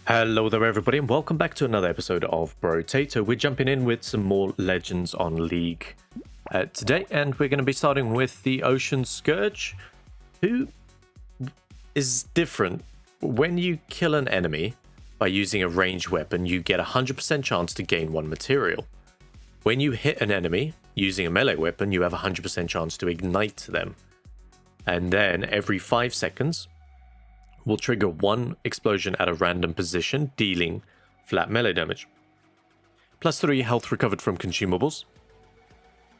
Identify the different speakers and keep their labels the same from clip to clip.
Speaker 1: Hello there everybody and welcome back to another episode of Brotato. We're jumping in with some more Legends on League today, and we're going to be starting with the Ocean Scourge, who is different. When you kill an enemy by using a ranged weapon, you get a 100% chance to gain one material. When you hit an enemy using a melee weapon, you have a 100% chance to ignite them. And then every 5 seconds, will trigger one explosion at a random position, dealing flat melee damage. Plus 3 health recovered from consumables.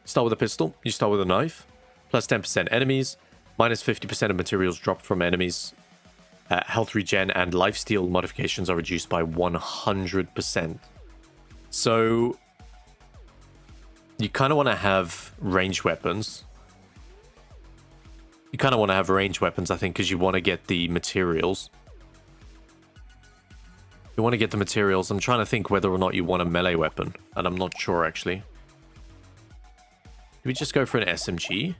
Speaker 1: Start with a pistol, you start with a knife. Plus 10% enemies, minus 50% of materials dropped from enemies. Health regen and lifesteal modifications are reduced by 100%. So, you kind of want to have ranged weapons. You kind of want to have ranged weapons, I think, because you want to get the materials. You want to get the materials. I'm trying to think whether or not you want a melee weapon, and I'm not sure, actually. Do we just go for an SMG?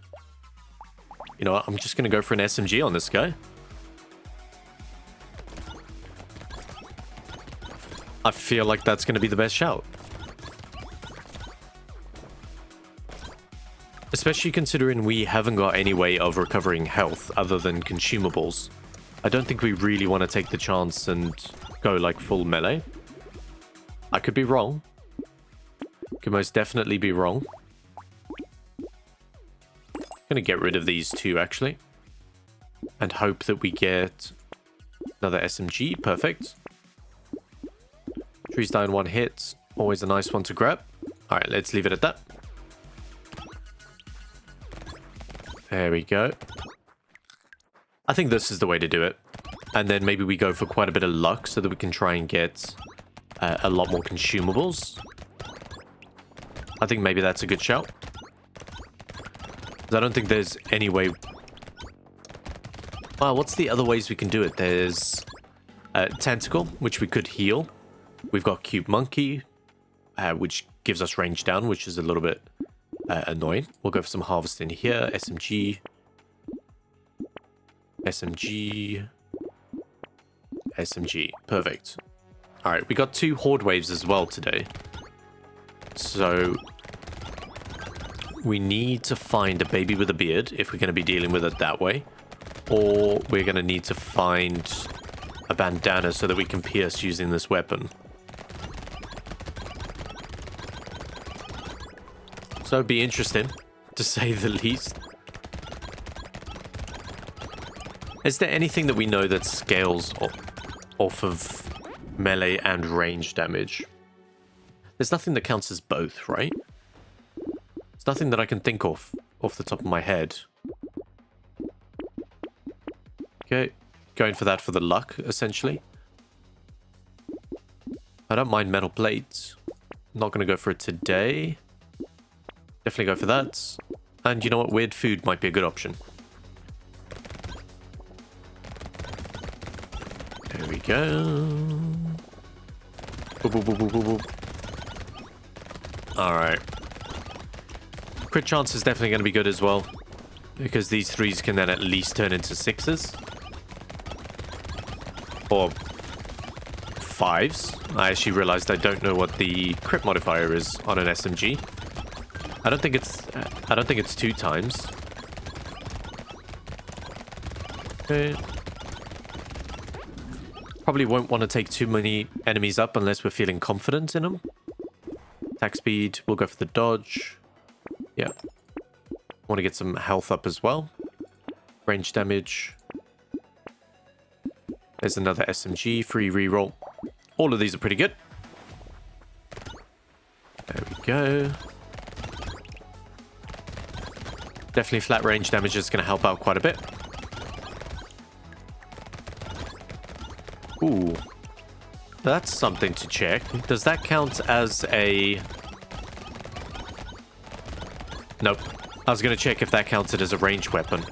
Speaker 1: You know what? I'm just going to go for an SMG on this guy. I feel like that's going to be the best shout. Especially considering we haven't got any way of recovering health other than consumables. I don't think we really want to take the chance and go like full melee. I could be wrong. Could most definitely be wrong. Gonna get rid of these two actually. And hope that we get another SMG. Perfect. Trees die in one hit. Always a nice one to grab. Alright, let's leave it at that. There we go. I think this is the way to do it. And then maybe we go for quite a bit of luck so that we can try and get a lot more consumables. I think maybe that's a good shout. I don't think there's any way... Well, what's the other ways we can do it? There's Tentacle, which we could heal. We've got Cube Monkey, which gives us range down, which is a little bit... annoying. We'll go for some harvesting here. SMG. SMG. SMG. Perfect. Alright, we got 2 horde waves as well today. So, we need to find a baby with a beard if we're going to be dealing with it that way. Or we're going to need to find a bandana so that we can pierce using this weapon. So it'd be interesting, to say the least. Is there anything that we know that scales off of melee and range damage? There's nothing that counts as both, right? There's nothing that I can think of off the top of my head. Okay, going for that for the luck, essentially. I don't mind metal plates. Not going to go for it today. Definitely go for that. And you know what? Weird food might be a good option. There we go. Boop, boop, boop, boop, boop, boop. Alright. Crit chance is definitely going to be good as well. Because these 3s can then at least turn into 6s. Or 5s. I actually realized I don't know what the crit modifier is on an SMG. I don't think it's 2 times. Okay. Probably won't want to take too many enemies up unless we're feeling confident in them. Attack speed, we'll go for the dodge. Yeah. Want to get some health up as well. Range damage. There's another SMG, free reroll. All of these are pretty good. There we go. Definitely flat range damage is going to help out quite a bit. Ooh. That's something to check. Does that count as a... Nope. I was going to check if that counted as a ranged weapon.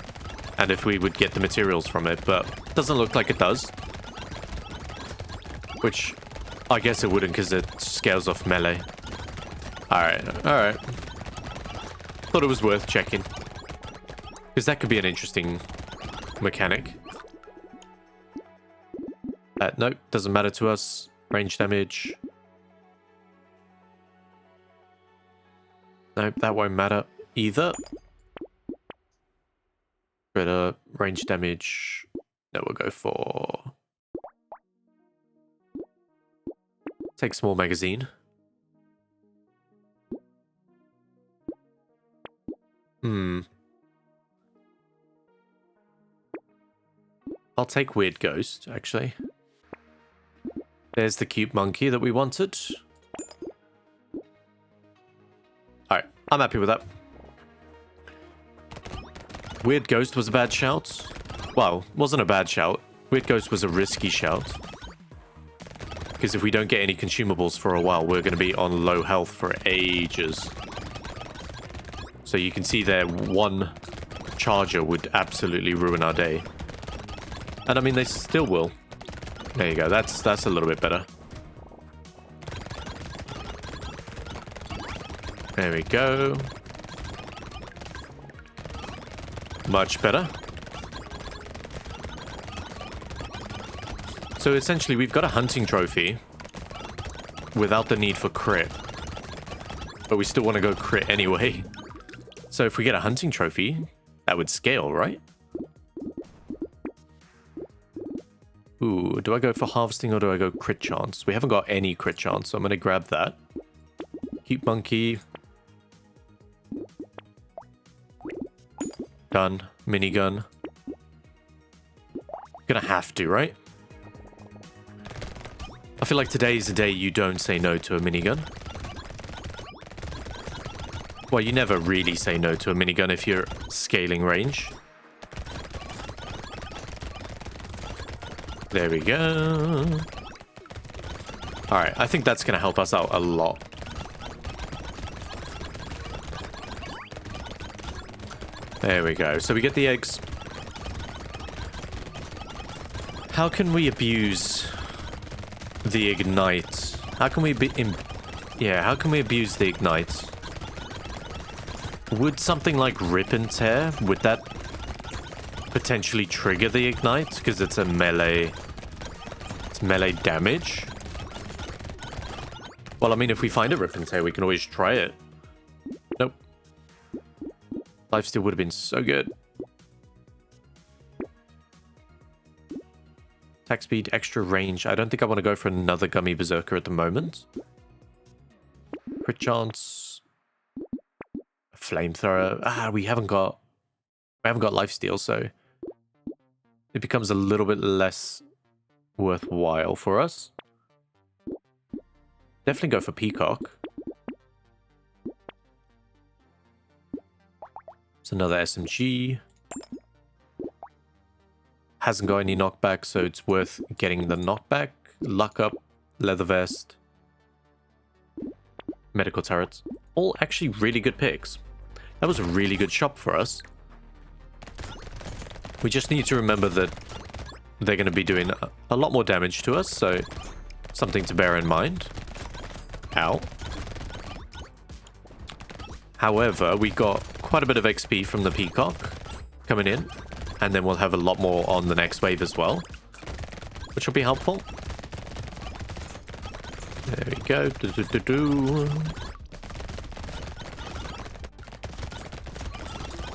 Speaker 1: And if we would get the materials from it, but it doesn't look like it does. Which, I guess it wouldn't because it scales off melee. Alright, alright. Thought it was worth checking. Because that could be an interesting mechanic. Nope, doesn't matter to us. Range damage. Nope, that won't matter either. But range damage. No, we'll go for... Take small magazine. I'll take Weird Ghost, actually. There's the cute monkey that we wanted. Alright, I'm happy with that. Weird Ghost was a bad shout. Well, wasn't a bad shout. Weird Ghost was a risky shout. Because if we don't get any consumables for a while, we're going to be on low health for ages. So you can see there, one charger would absolutely ruin our day. And I mean, they still will. There you go. That's a little bit better. There we go. Much better. So essentially, we've got a hunting trophy without the need for crit. But we still want to go crit anyway. So if we get a hunting trophy, that would scale, right? Ooh, do I go for harvesting or do I go crit chance? We haven't got any crit chance, so I'm going to grab that. Keep monkey. Done. Minigun. Gonna have to, right? I feel like today is a day you don't say no to a minigun. Well, you never really say no to a minigun if you're scaling range. There we go. Alright, I think that's going to help us out a lot. There we go. So we get the eggs. How can we abuse the ignite? How can we how can we abuse the ignite? Would something like rip and tear, would that potentially trigger the ignite? Because it's a melee... It's melee damage? Well, I mean, if we find a rip and tear, we can always try it. Nope. Lifesteal would have been so good. Attack speed, extra range. I don't think I want to go for another Gummy Berserker at the moment. Crit chance. Flamethrower. We haven't got lifesteal, so it becomes a little bit less worthwhile for us. Definitely go for Peacock. It's another SMG. Hasn't got any knockback, so it's worth getting the knockback. Luck up, leather vest, medical turrets. All actually really good picks. That was a really good shop for us. We just need to remember that they're going to be doing a lot more damage to us, so something to bear in mind. Ow. However, we got quite a bit of XP from the Peacock coming in, and then we'll have a lot more on the next wave as well, which will be helpful. There we go.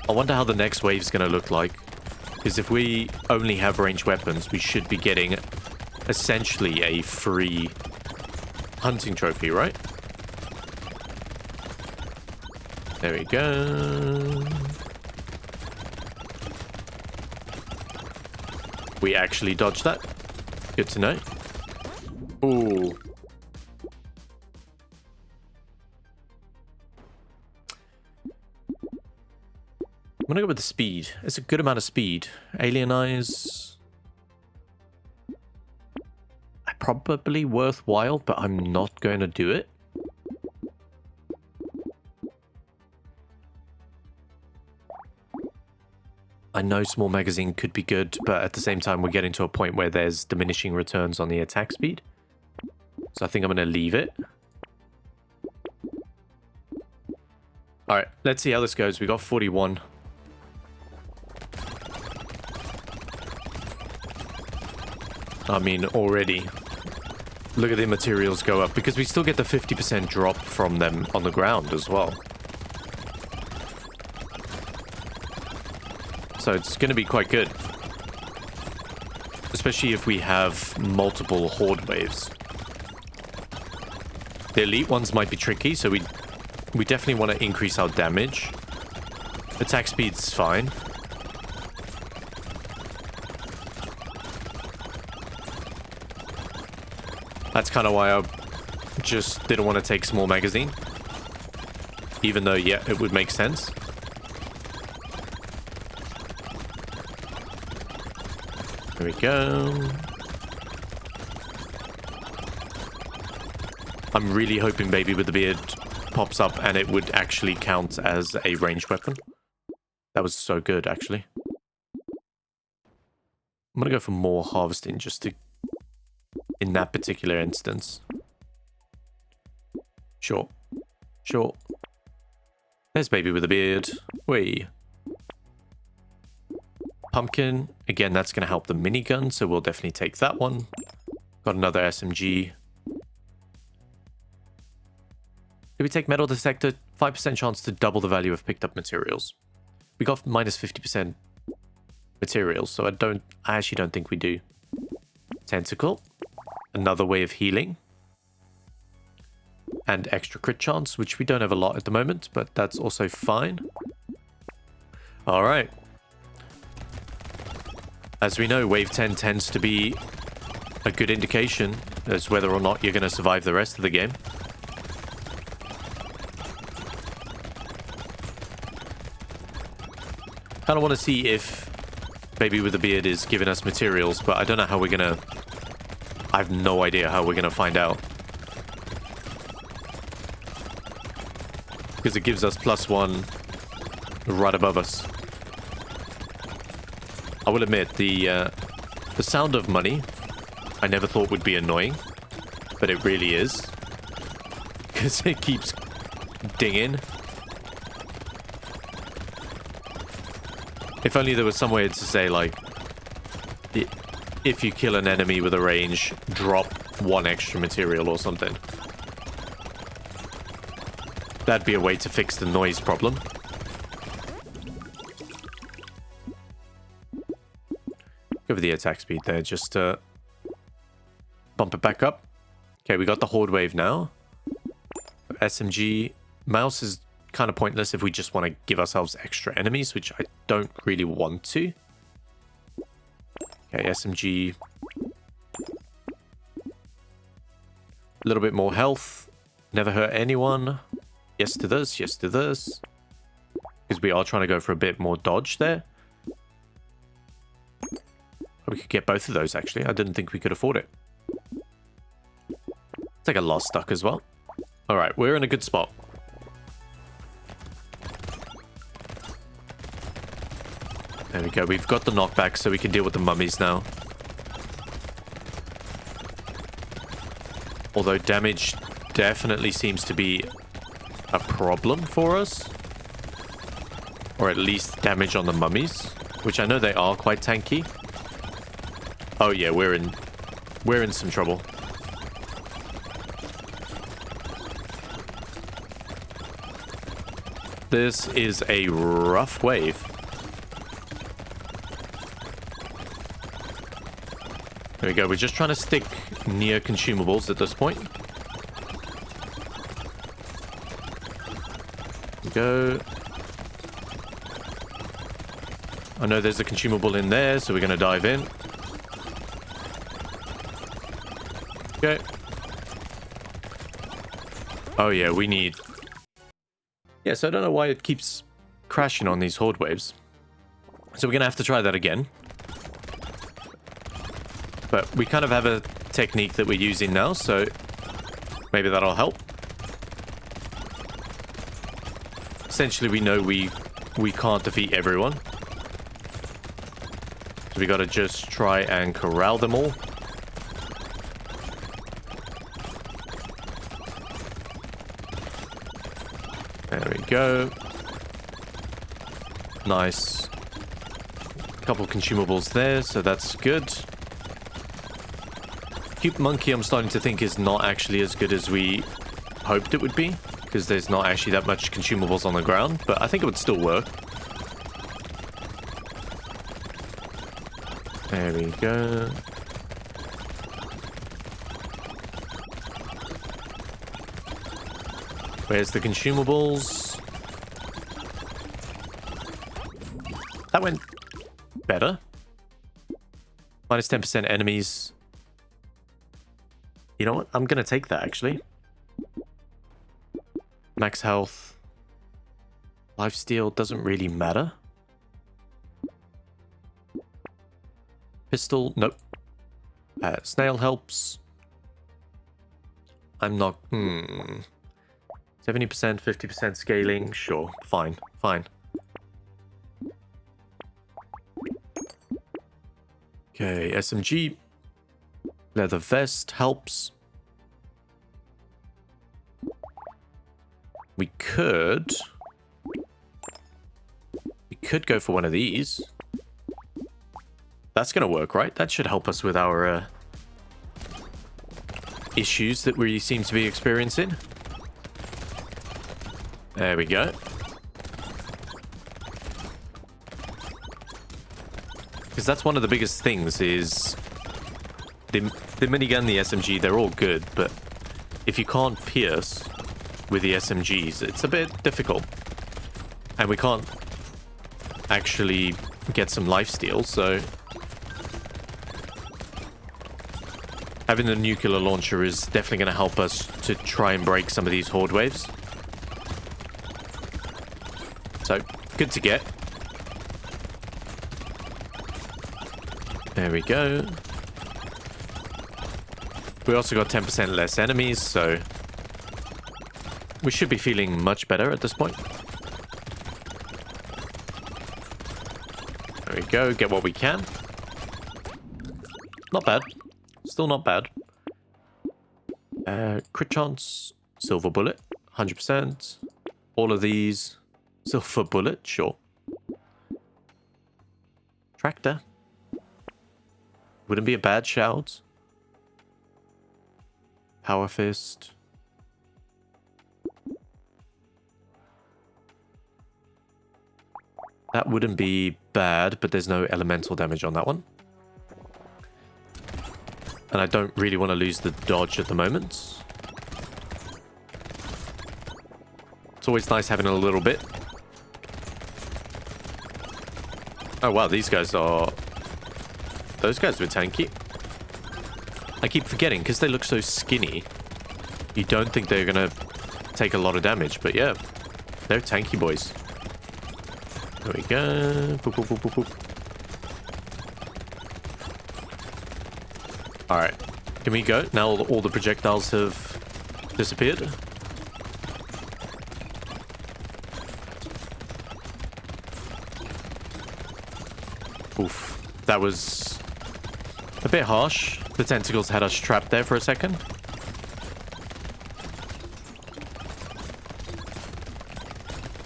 Speaker 1: I wonder how the next wave's going to look like. Because if we only have ranged weapons, we should be getting essentially a free hunting trophy, right? There we go. We actually dodged that. Good to know. Ooh. I'm gonna go with the speed. It's a good amount of speed. Alien Eyes. Probably worthwhile, but I'm not going to do it. I know small magazine could be good, but at the same time we're getting to a point where there's diminishing returns on the attack speed. So I think I'm going to leave it. Alright, let's see how this goes. We got 41. I mean, already. Look at the materials go up, because we still get the 50% drop from them on the ground as well. So it's going to be quite good. Especially if we have multiple horde waves. The elite ones might be tricky, so we definitely want to increase our damage. Attack speed's fine. That's kind of why I just didn't want to take small magazine. Even though, yeah, it would make sense. There we go. I'm really hoping Baby with the Beard pops up and it would actually count as a ranged weapon. That was so good, actually. I'm gonna go for more harvesting just to... in that particular instance. Sure. Sure. There's Baby with a Beard. Whee. Pumpkin. Again, that's going to help the minigun, so we'll definitely take that one. Got another SMG. Did we take metal detector? 5% chance to double the value of picked up materials. We got minus 50% materials, so I actually don't think we do. Tentacle. Another way of healing. And extra crit chance, which we don't have a lot at the moment, but that's also fine. Alright. As we know, Wave 10 tends to be a good indication as whether or not you're going to survive the rest of the game. Kind of want to see if Baby with the Beard is giving us materials, but I don't know how we're going to... I have no idea how we're going to find out. Because it gives us +1 right above us. I will admit, the sound of money, I never thought would be annoying, but it really is. Because it keeps dinging. If only there was some way to say, like, if you kill an enemy with a range, drop 1 extra material or something. That'd be a way to fix the noise problem. Go for the attack speed there, just to bump it back up. Okay, we got the horde wave now. SMG. Mouse is kind of pointless if we just want to give ourselves extra enemies, which I don't really want to. Okay, SMG. A little bit more health. Never hurt anyone. Yes to this, yes to this. Because we are trying to go for a bit more dodge there. We could get both of those, actually. I didn't think we could afford it. Take a lost duck as well. Alright, we're in a good spot. There we go. We've got the knockback, so we can deal with the mummies now. Although damage definitely seems to be a problem for us. Or at least damage on the mummies. Which I know they are quite tanky. Oh yeah, we're in some trouble. This is a rough wave. There we go. We're just trying to stick near consumables at this point. There we go. I know there's a consumable in there, so we're going to dive in. Okay. Oh yeah, we need... Yeah, so I don't know why it keeps crashing on these horde waves. So we're going to have to try that again. But we kind of have a technique that we're using now, so maybe that'll help. Essentially, we know we can't defeat everyone. So we got to just try and corral them all. There we go. Nice. Couple consumables there, so that's good. Cute Monkey, I'm starting to think, is not actually as good as we hoped it would be, because there's not actually that much consumables on the ground, but I think it would still work. There we go. Where's the consumables? That went better. Minus 10% enemies. You know what? I'm going to take that, actually. Max health. Lifesteal doesn't really matter. Pistol, nope. Snail helps. I'm not... 70%, 50% scaling. Sure, fine, fine. Okay, SMG. Leather vest helps. We could go for one of these. That's gonna work, right? That should help us with our issues that we seem to be experiencing. There we go. Because that's one of the biggest things is the minigun, the SMG, they're all good, but if you can't pierce with the SMGs, it's a bit difficult. And we can't actually get some lifesteal, so having the nuclear launcher is definitely going to help us to try and break some of these horde waves. So, good to get. There we go. We also got 10% less enemies, so we should be feeling much better at this point. There we go, get what we can. Not bad. Still not bad. Crit chance, silver bullet, 100%. All of these, silver bullet, sure. Tractor. Wouldn't be a bad shout. Power fist. That wouldn't be bad, but there's no elemental damage on that one. And I don't really want to lose the dodge at the moment. It's always nice having a little bit. Oh wow, these guys are... Those guys were tanky. I keep forgetting, because they look so skinny. You don't think they're going to take a lot of damage, but yeah. They're tanky boys. There we go. Boop, boop, boop, boop, boop. Alright. Can we go? Now all the projectiles have disappeared. Oof. That was a bit harsh. The tentacles had us trapped there for a second.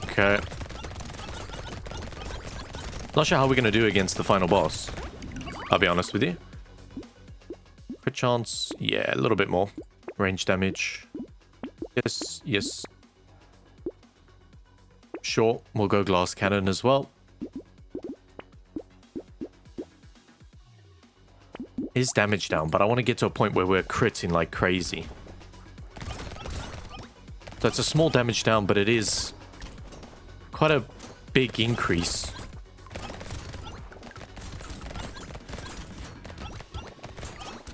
Speaker 1: Okay. Not sure how we're going to do against the final boss. I'll be honest with you. Crit chance. Yeah, a little bit more. Range damage. Yes, yes. Sure, we'll go glass cannon as well. Is damage down, but I want to get to a point where we're critting like crazy. So it's a small damage down, but it is quite a big increase.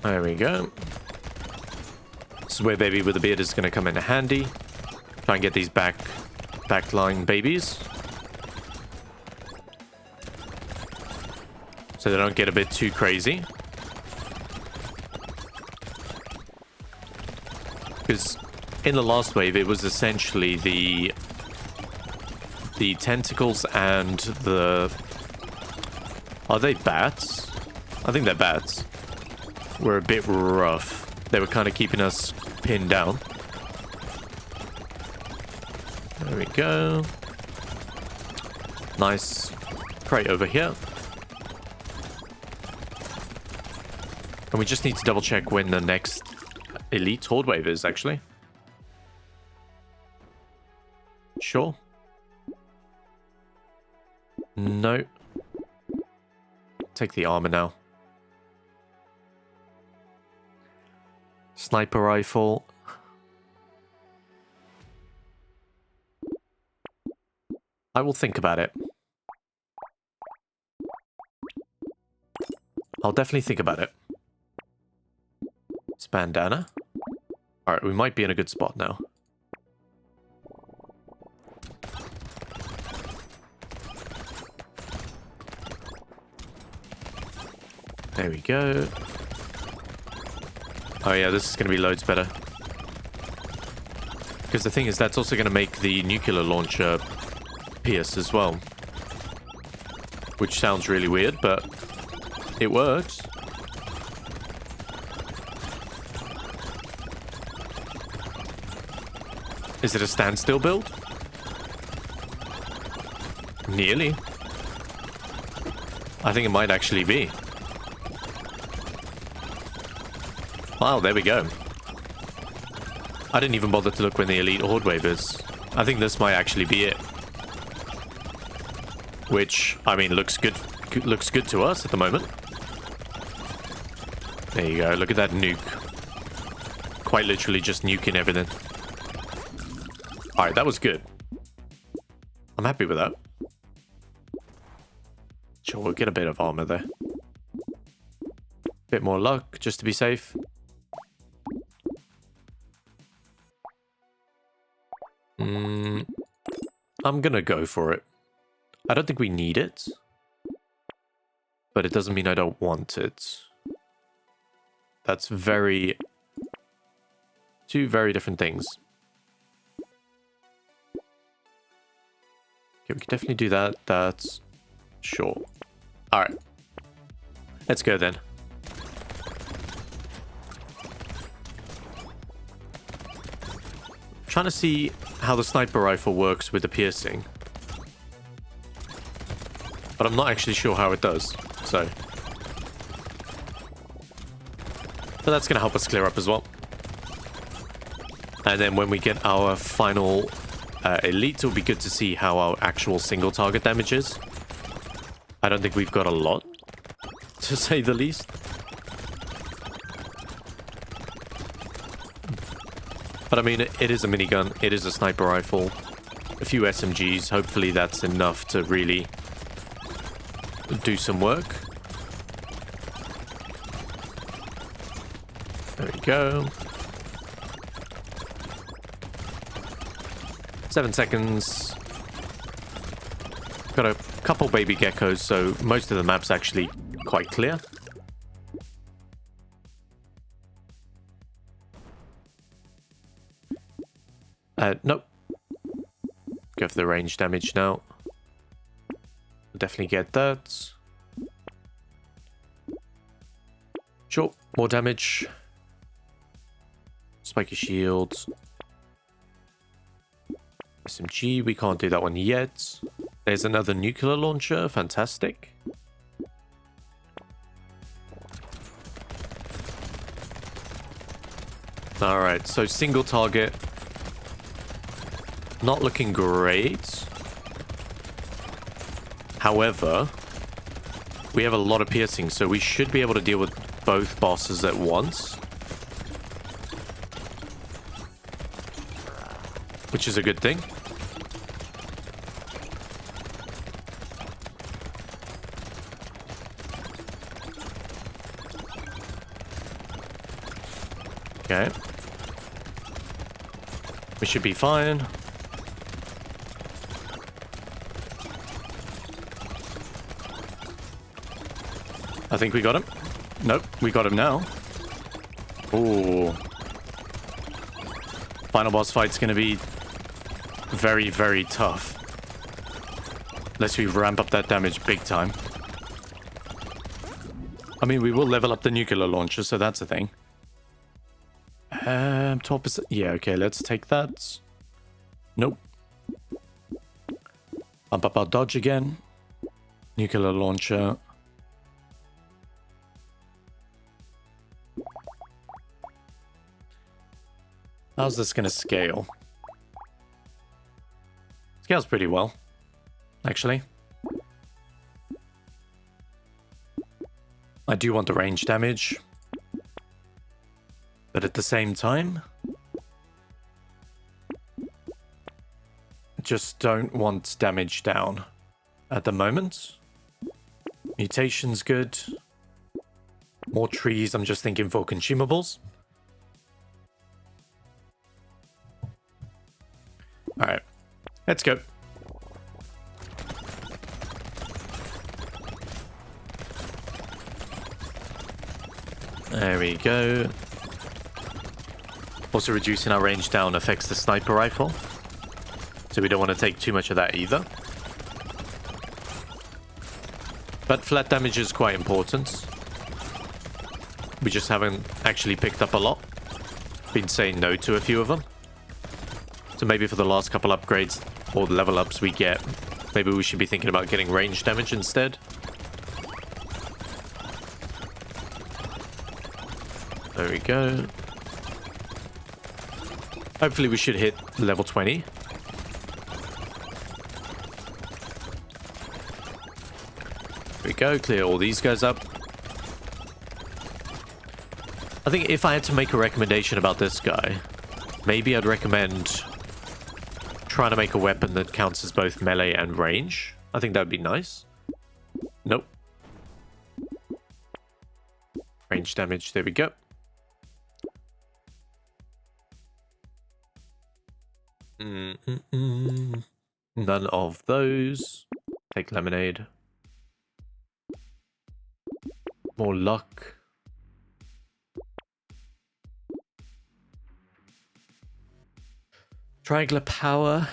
Speaker 1: There we go. This is where Baby with a Beard is going to come in handy. Try and get these backline babies. So they don't get a bit too crazy. Because in the last wave, it was essentially the tentacles and the... Are they bats? I think they're bats. Were a bit rough. They were kind of keeping us pinned down. There we go. Nice crate over here. And we just need to double check when the next elite horde wave is, actually. Sure. No. Take the armor now. Sniper rifle. I will think about it. I'll definitely think about it. It's bandana. Alright, we might be in a good spot now. There we go. Oh yeah, this is going to be loads better. Because the thing is, that's also going to make the nuclear launcher pierce as well. Which sounds really weird, but it works. Is it a standstill build? Nearly. I think it might actually be. Wow, there we go. I didn't even bother to look when the elite horde wave is. I think this might actually be it. Which, I mean, looks good to us at the moment. There you go, look at that nuke. Quite literally just nuking everything. Alright, that was good. I'm happy with that. Sure, we'll get a bit of armor there. Bit more luck, just to be safe. I'm gonna go for it. I don't think we need it. But it doesn't mean I don't want it. That's two very different things. Okay, we can definitely do that. That's... Sure. Alright. Let's go then. Trying to see how the sniper rifle works with the piercing. But I'm not actually sure how it does, so... But that's going to help us clear up as well. And then when we get our final elite, it'll be good to see how our actual single target damage is. I don't think we've got a lot, to say the least. But I mean, it is a minigun, it is a sniper rifle, a few SMGs, hopefully that's enough to really do some work. There we go. 7 seconds. Got a couple baby geckos, so most of the map's actually quite clear. Nope. Go for the range damage now. Definitely get that. Sure, more damage. Spiky shields. SMG, we can't do that one yet. There's another nuclear launcher, fantastic. Alright, so single target. Not looking great. However, we have a lot of piercing, so we should be able to deal with both bosses at once. Which is a good thing. Okay. We should be fine. I think we got him. Nope, we got him now. Ooh. Final boss fight's gonna be very, very tough. Unless we ramp up that damage big time. I mean, we will level up the nuclear launcher, so that's a thing. 12%. Yeah, okay, let's take that. Nope. Bump up our dodge again. Nuclear launcher. How's this going to scale? Scales pretty well, actually. I do want the range damage, but at the same time, just don't want damage down at the moment. Mutation's good. More trees, I'm just thinking for consumables. Alright, let's go. There we go. Also reducing our range down affects the sniper rifle, so we don't want to take too much of that either. But flat damage is quite important. We just haven't actually picked up a lot. Been saying no to a few of them. So maybe for the last couple upgrades or the level ups we get, maybe we should be thinking about getting range damage instead. There we go. Hopefully we should hit level 20. There we go, clear all these guys up. I think if I had to make a recommendation about this guy, maybe I'd recommend trying to make a weapon that counts as both melee and range. I think that would be nice. Nope. Range damage, there we go. None of those. Take lemonade. More luck. Triangular power.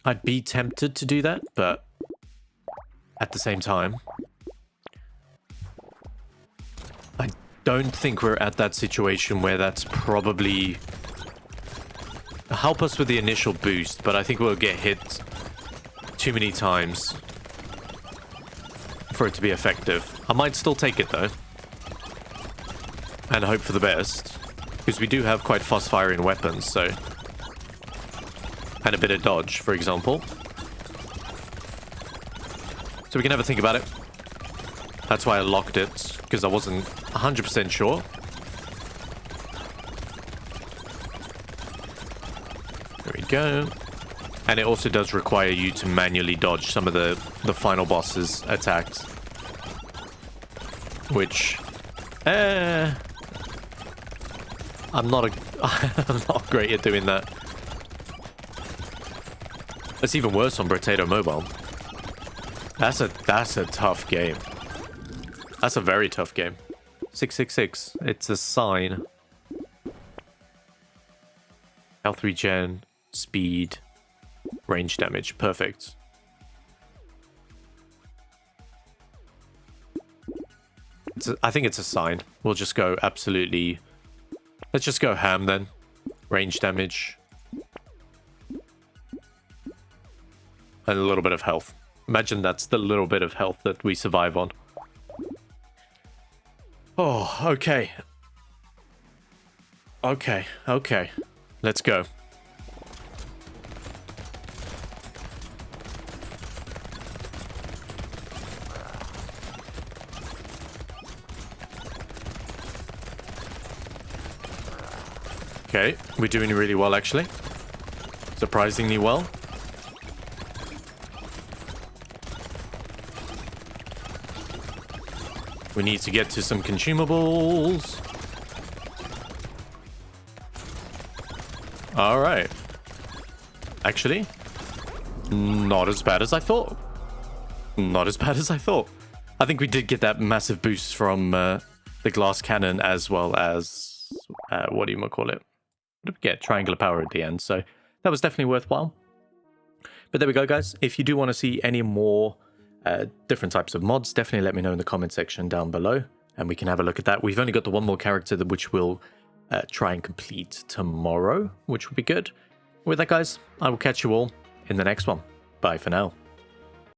Speaker 1: I'd be tempted to do that, but at the same time, I don't think we're at that situation where that's probably help us with the initial boost, but I think we'll get hit too many times for it to be effective. I might still take it though, and hope for the best. Because we do have quite fast firing weapons, so... And a bit of dodge, for example. So we can have a think about it. That's why I locked it, because I wasn't 100% sure. There we go. And it also does require you to manually dodge some of the final boss's attacks. Which... I'm not great at doing that. It's even worse on Brotato Mobile. That's a tough game. That's a very tough game. 666. It's a sign. Health regen, speed, range damage. Perfect. I think it's a sign. We'll just go absolutely... Let's just go ham then. Range damage. And a little bit of health. Imagine that's the little bit of health that we survive on. Oh, okay. Okay. Let's go. Okay, we're doing really well actually. Surprisingly well. We need to get to some consumables. Alright. Actually, not as bad as I thought. Not as bad as I thought. I think we did get that massive boost from the glass cannon as well as... what do you call it? Get triangular power at the end, so that was definitely worthwhile. But there we go, guys. If you do want to see any more different types of mods, definitely let me know in the comment section down below, and we can have a look at that. We've only got the one more character which we'll try and complete tomorrow, which would be good. With that, guys, I will catch you all in the next one. Bye for now.